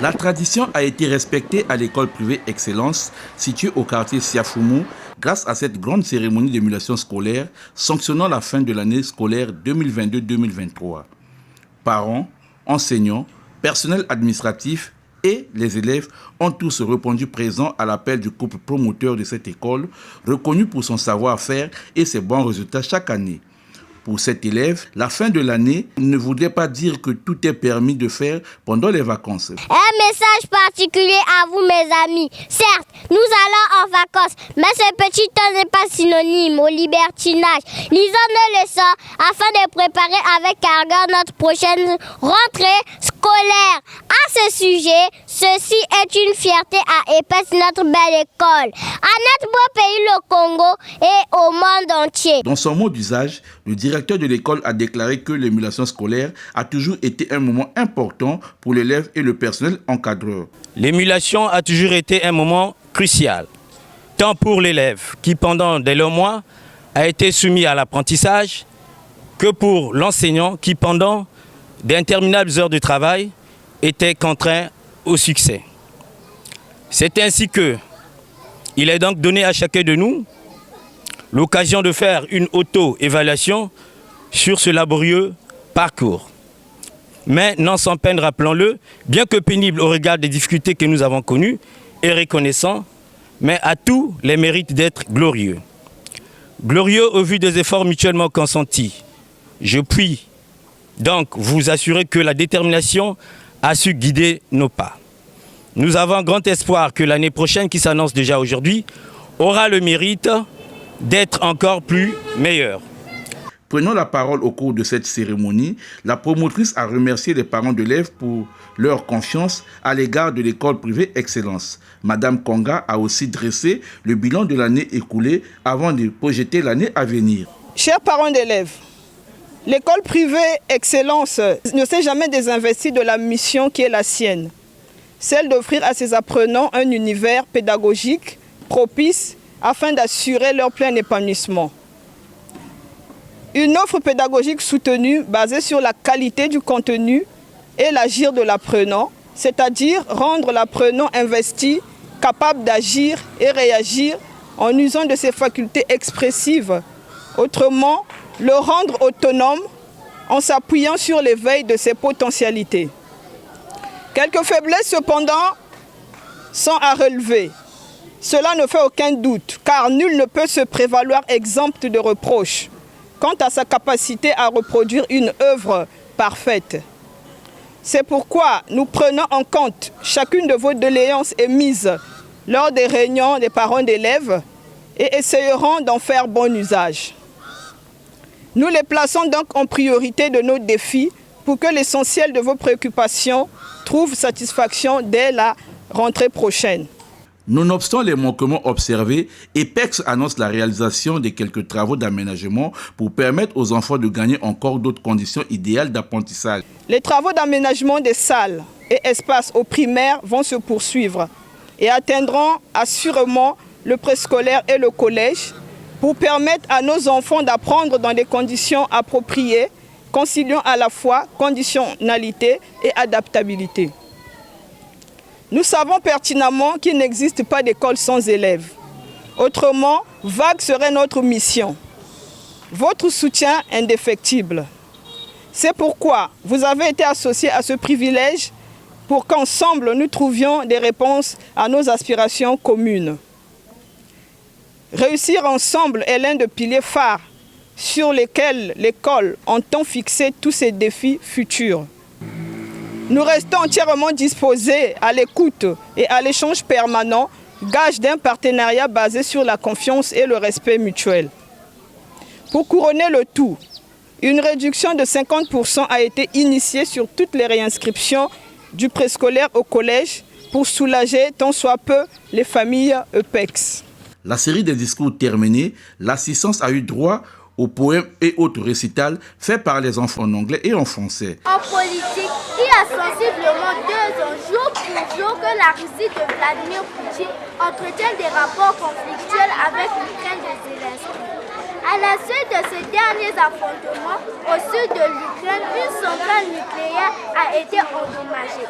La tradition a été respectée à l'école privée Excellence, située au quartier Siafoumou, grâce à cette grande cérémonie d'émulation scolaire sanctionnant la fin de l'année scolaire 2022-2023. Parents, enseignants, personnel administratif et les élèves ont tous répondu présents à l'appel du couple promoteur de cette école, reconnu pour son savoir-faire et ses bons résultats chaque année. Pour cet élève, la fin de l'année ne voudrait pas dire que tout est permis de faire pendant les vacances. Un message particulier à vous, mes amis. Certes, nous allons en vacances, mais ce petit temps n'est pas synonyme au libertinage. Lisons nos leçons afin de préparer avec ardeur notre prochaine rentrée scolaire. À ce sujet, ceci est une fierté à Épesse, notre belle école, à notre beau pays, le Congo, et au monde entier. Dans son mot d'usage, le directeur de l'école a déclaré que l'émulation scolaire a toujours été un moment important pour l'élève et le personnel encadreur. L'émulation a toujours été un moment crucial, tant pour l'élève qui pendant des longs mois a été soumis à l'apprentissage, que pour l'enseignant qui pendant d'interminables heures de travail était contraint au succès. C'est ainsi que il est donc donné à chacun de nous l'occasion de faire une auto-évaluation sur ce laborieux parcours. Mais non sans peine, rappelons-le, bien que pénible au regard des difficultés que nous avons connues et reconnaissant, mais à tous les mérites d'être glorieux. Glorieux au vu des efforts mutuellement consentis. Je puis donc vous assurer que la détermination a su guider nos pas. Nous avons grand espoir que l'année prochaine, qui s'annonce déjà aujourd'hui, aura le mérite d'être encore plus meilleure. Prenant la parole au cours de cette cérémonie, la promotrice a remercié les parents d'élèves pour leur confiance à l'égard de l'école privée Excellence. Madame Konga a aussi dressé le bilan de l'année écoulée avant de projeter l'année à venir. Chers parents d'élèves, l'école privée Excellence ne s'est jamais désinvestie de la mission qui est la sienne, celle d'offrir à ses apprenants un univers pédagogique propice afin d'assurer leur plein épanouissement. Une offre pédagogique soutenue basée sur la qualité du contenu et l'agir de l'apprenant, c'est-à-dire rendre l'apprenant investi, capable d'agir et réagir en usant de ses facultés expressives. Autrement, le rendre autonome en s'appuyant sur l'éveil de ses potentialités. Quelques faiblesses cependant sont à relever. Cela ne fait aucun doute, car nul ne peut se prévaloir exempt de reproches quant à sa capacité à reproduire une œuvre parfaite. C'est pourquoi nous prenons en compte chacune de vos doléances émises lors des réunions des parents d'élèves et essayerons d'en faire bon usage. Nous les plaçons donc en priorité de nos défis pour que l'essentiel de vos préoccupations trouve satisfaction dès la rentrée prochaine. Nonobstant les manquements observés, EPEX annonce la réalisation de quelques travaux d'aménagement pour permettre aux enfants de gagner encore d'autres conditions idéales d'apprentissage. Les travaux d'aménagement des salles et espaces au primaire vont se poursuivre et atteindront assurément le préscolaire et le collège pour permettre à nos enfants d'apprendre dans des conditions appropriées, conciliant à la fois conditionnalité et adaptabilité. Nous savons pertinemment qu'il n'existe pas d'école sans élèves. Autrement, vague serait notre mission. Votre soutien indéfectible. C'est pourquoi vous avez été associés à ce privilège pour qu'ensemble nous trouvions des réponses à nos aspirations communes. Réussir ensemble est l'un des piliers phares sur lesquels l'école entend fixer tous ses défis futurs. Nous restons entièrement disposés à l'écoute et à l'échange permanent, gage d'un partenariat basé sur la confiance et le respect mutuel. Pour couronner le tout, une réduction de 50% a été initiée sur toutes les réinscriptions du préscolaire au collège pour soulager tant soit peu les familles EPEX. La série des discours terminée, l'assistance a eu droit aux poèmes et autres récitals faits par les enfants en anglais et en français. En politique, il y a sensiblement 2 ans, jour pour jour, que la Russie de Vladimir Poutine entretient des rapports conflictuels avec l'Ukraine de Zelensky. À la suite de ces derniers affrontements, au sud de l'Ukraine, une centrale nucléaire a été endommagée.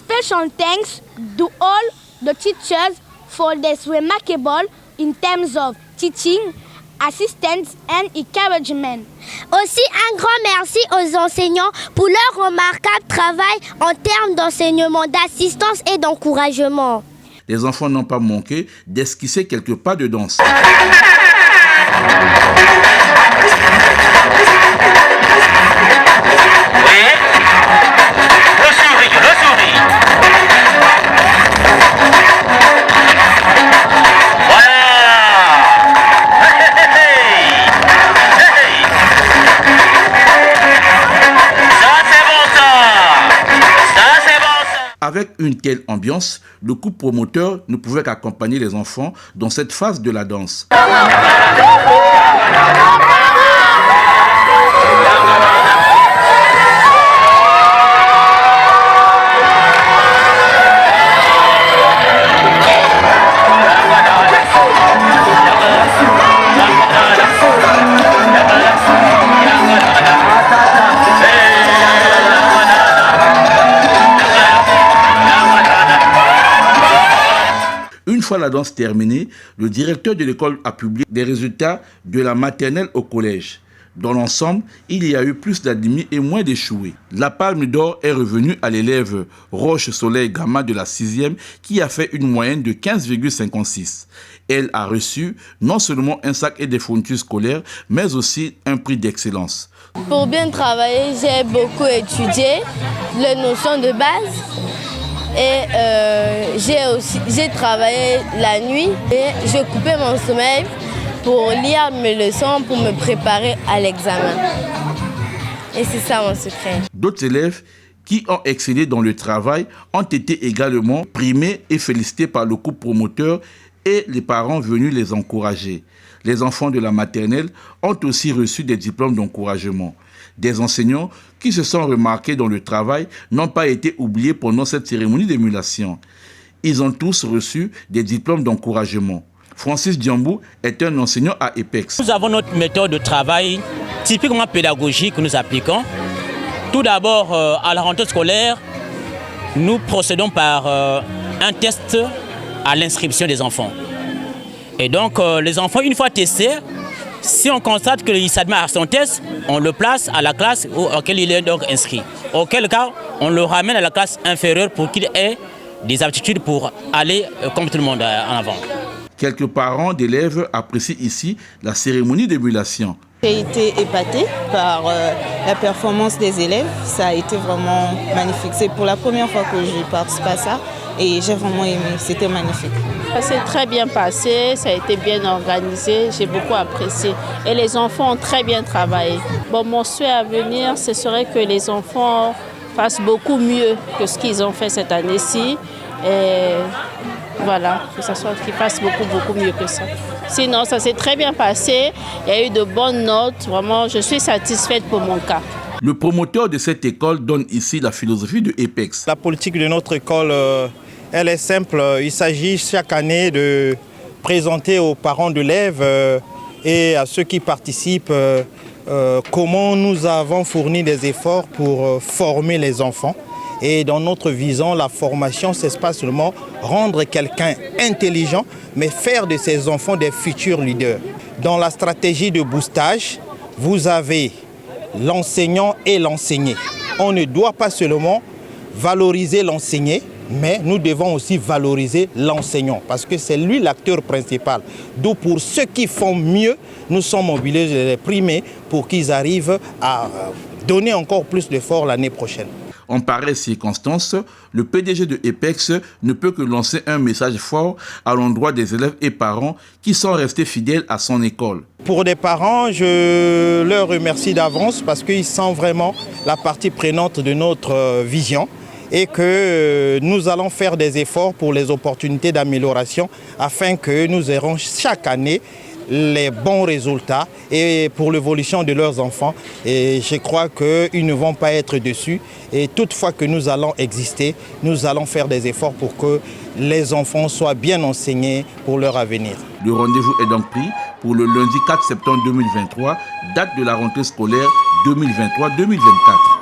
special thanks to all the teachers for this remarkable in terms of teaching, assistance and encouragement. Aussi un grand merci aux enseignants pour leur remarquable travail en termes d'enseignement, d'assistance et d'encouragement. Les enfants n'ont pas manqué d'esquisser quelques pas de danse. Avec une telle ambiance, le couple promoteur ne pouvait qu'accompagner les enfants dans cette phase de la danse. Une fois la danse terminée, le directeur de l'école a publié des résultats de la maternelle au collège. Dans l'ensemble, il y a eu plus d'admis et moins d'échoués. La palme d'or est revenue à l'élève Roche Soleil Gama de la 6e qui a fait une moyenne de 15,56. Elle a reçu non seulement un sac et des fournitures scolaires, mais aussi un prix d'excellence. Pour bien travailler, j'ai beaucoup étudié les notions de base. Et j'ai travaillé la nuit et je coupais mon sommeil pour lire mes leçons, pour me préparer à l'examen. Et c'est ça mon secret. D'autres élèves qui ont excellé dans le travail ont été également primés et félicités par le couple promoteur et les parents venus les encourager. Les enfants de la maternelle ont aussi reçu des diplômes d'encouragement. Des enseignants qui se sont remarqués dans le travail n'ont pas été oubliés pendant cette cérémonie d'émulation. Ils ont tous reçu des diplômes d'encouragement. Francis Diambou est un enseignant à EPEX. Nous avons notre méthode de travail typiquement pédagogique que nous appliquons. Tout d'abord, à la rentrée scolaire, nous procédons par un test à l'inscription des enfants. Et donc, les enfants, une fois testés, si on constate qu'il s'admet à son test, on le place à la classe auquel il est donc inscrit. Auquel cas, on le ramène à la classe inférieure pour qu'il ait des aptitudes pour aller comme tout le monde en avant. Quelques parents d'élèves apprécient ici la cérémonie d'émulation. J'ai été épatée par la performance des élèves. Ça a été vraiment magnifique. C'est pour la première fois que je participe à ça et j'ai vraiment aimé. C'était magnifique. Ça s'est très bien passé, ça a été bien organisé, j'ai beaucoup apprécié. Et les enfants ont très bien travaillé. Bon, mon souhait à venir, ce serait que les enfants fassent beaucoup mieux que ce qu'ils ont fait cette année-ci. Et voilà, que ce soit qu'ils fassent beaucoup mieux que ça. Sinon, ça s'est très bien passé, il y a eu de bonnes notes. Vraiment, je suis satisfaite pour mon cas. Le promoteur de cette école donne ici la philosophie de EPEX. La politique de notre école, elle est simple. Il s'agit chaque année de présenter aux parents d'élèves et à ceux qui participent comment nous avons fourni des efforts pour former les enfants. Et dans notre vision, la formation, c'est pas seulement rendre quelqu'un intelligent, mais faire de ces enfants des futurs leaders. Dans la stratégie de boostage, vous avez l'enseignant et l'enseigné. On ne doit pas seulement valoriser l'enseigné, mais nous devons aussi valoriser l'enseignant parce que c'est lui l'acteur principal. D'où pour ceux qui font mieux, nous sommes obligés de les primer pour qu'ils arrivent à donner encore plus d'efforts l'année prochaine. En pareille circonstance, le PDG de EPEX ne peut que lancer un message fort à l'endroit des élèves et parents qui sont restés fidèles à son école. Pour les parents, je leur remercie d'avance parce qu'ils sont vraiment la partie prenante de notre vision et que nous allons faire des efforts pour les opportunités d'amélioration afin que nous aurons chaque année les bons résultats et pour l'évolution de leurs enfants. Et je crois qu'ils ne vont pas être déçus. Et toutefois que nous allons exister, nous allons faire des efforts pour que les enfants soient bien enseignés pour leur avenir. Le rendez-vous est donc pris pour le lundi 4 septembre 2023, date de la rentrée scolaire 2023-2024.